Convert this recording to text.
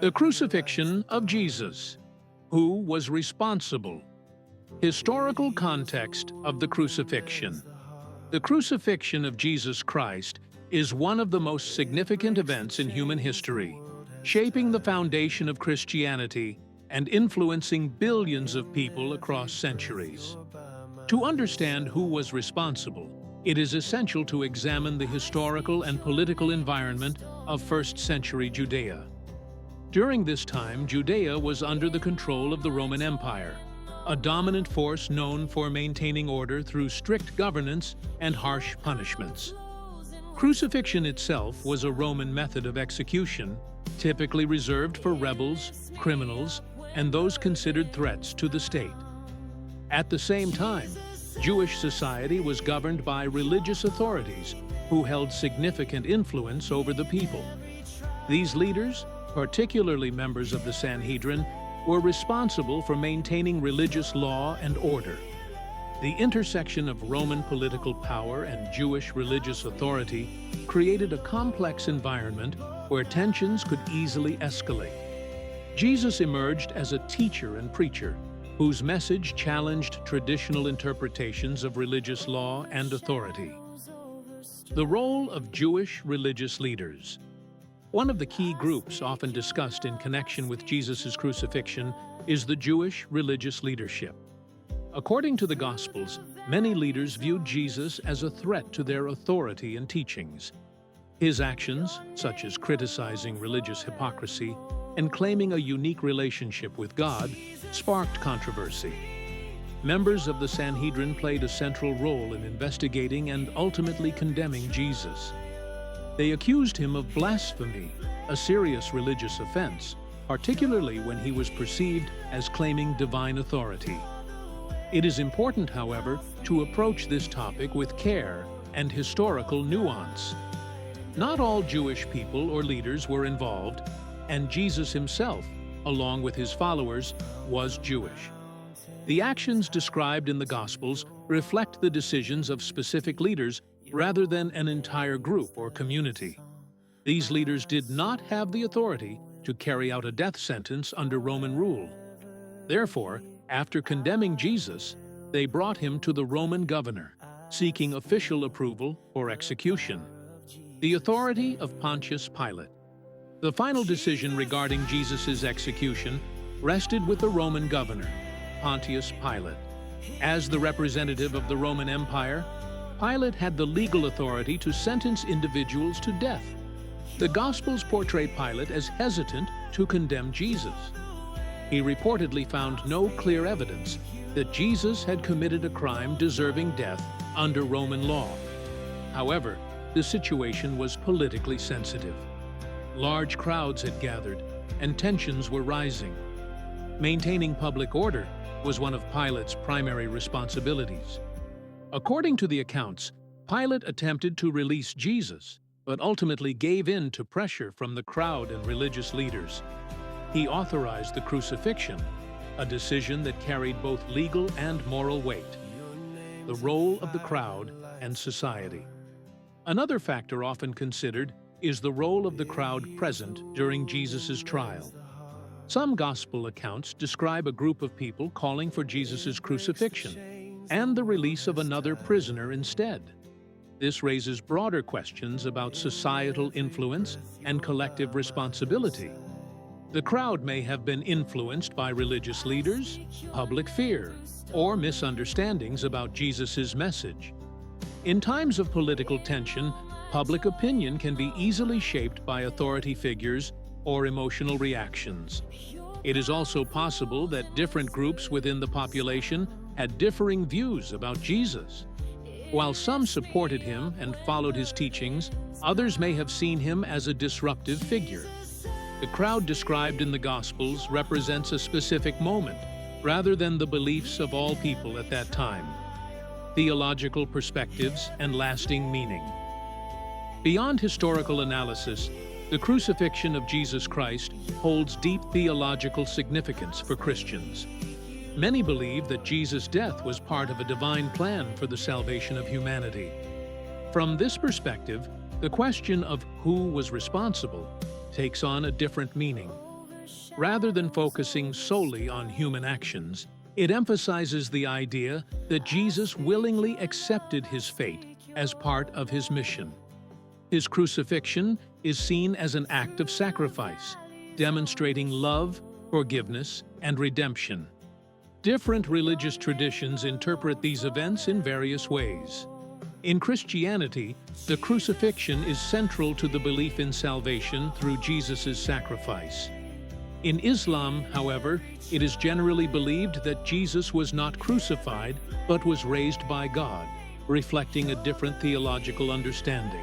The crucifixion of Jesus. Who was responsible? Historical context of the crucifixion. The crucifixion of Jesus Christ is one of the most significant events in human history, shaping the foundation of Christianity and influencing billions of people across centuries. To understand who was responsible, it is essential to examine the historical and political environment of first-century Judea. During this time, Judea was under the control of the Roman Empire, a dominant force known for maintaining order through strict governance and harsh punishments. Crucifixion itself was a Roman method of execution, typically reserved for rebels, criminals, and those considered threats to the state. At the same time, Jewish society was governed by religious authorities who held significant influence over the people. These leaders, particularly members of the Sanhedrin, were responsible for maintaining religious law and order. The intersection of Roman political power and Jewish religious authority created a complex environment where tensions could easily escalate. Jesus emerged as a teacher and preacher, whose message challenged traditional interpretations of religious law and authority. The role of Jewish religious leaders. One of the key groups often discussed in connection with Jesus' crucifixion is the Jewish religious leadership. According to the Gospels, many leaders viewed Jesus as a threat to their authority and teachings. His actions, such as criticizing religious hypocrisy and claiming a unique relationship with God, sparked controversy. Members of the Sanhedrin played a central role in investigating and ultimately condemning Jesus. They accused him of blasphemy, a serious religious offense, particularly when he was perceived as claiming divine authority. It is important, however, to approach this topic with care and historical nuance. Not all Jewish people or leaders were involved, and Jesus himself, along with his followers, was Jewish. The actions described in the Gospels reflect the decisions of specific leaders rather than an entire group or community. These leaders did not have the authority to carry out a death sentence under Roman rule. Therefore, after condemning Jesus, they brought him to the Roman governor, seeking official approval for execution. The authority of Pontius Pilate. The final decision regarding Jesus' execution rested with the Roman governor, Pontius Pilate. As the representative of the Roman Empire, Pilate had the legal authority to sentence individuals to death. The Gospels portray Pilate as hesitant to condemn Jesus. He reportedly found no clear evidence that Jesus had committed a crime deserving death under Roman law. However, the situation was politically sensitive. Large crowds had gathered, and tensions were rising. Maintaining public order was one of Pilate's primary responsibilities. According to the accounts, Pilate attempted to release Jesus, but ultimately gave in to pressure from the crowd and religious leaders. He authorized the crucifixion, a decision that carried both legal and moral weight. The role of the crowd and society. Another factor often considered is the role of the crowd present during Jesus' trial. Some gospel accounts describe a group of people calling for Jesus' crucifixion and the release of another prisoner instead. This raises broader questions about societal influence and collective responsibility. The crowd may have been influenced by religious leaders, public fear, or misunderstandings about Jesus' message. In times of political tension, public opinion can be easily shaped by authority figures or emotional reactions. It is also possible that different groups within the population had differing views about Jesus. While some supported him and followed his teachings, others may have seen him as a disruptive figure. The crowd described in the Gospels represents a specific moment, rather than the beliefs of all people at that time. Theological perspectives and lasting meaning. Beyond historical analysis, the crucifixion of Jesus Christ holds deep theological significance for Christians. Many believe that Jesus' death was part of a divine plan for the salvation of humanity. From this perspective, the question of who was responsible takes on a different meaning. Rather than focusing solely on human actions, it emphasizes the idea that Jesus willingly accepted his fate as part of his mission. His crucifixion is seen as an act of sacrifice, demonstrating love, forgiveness, and redemption. Different religious traditions interpret these events in various ways. In Christianity, the crucifixion is central to the belief in salvation through Jesus' sacrifice. In Islam, however, it is generally believed that Jesus was not crucified, but was raised by God, reflecting a different theological understanding.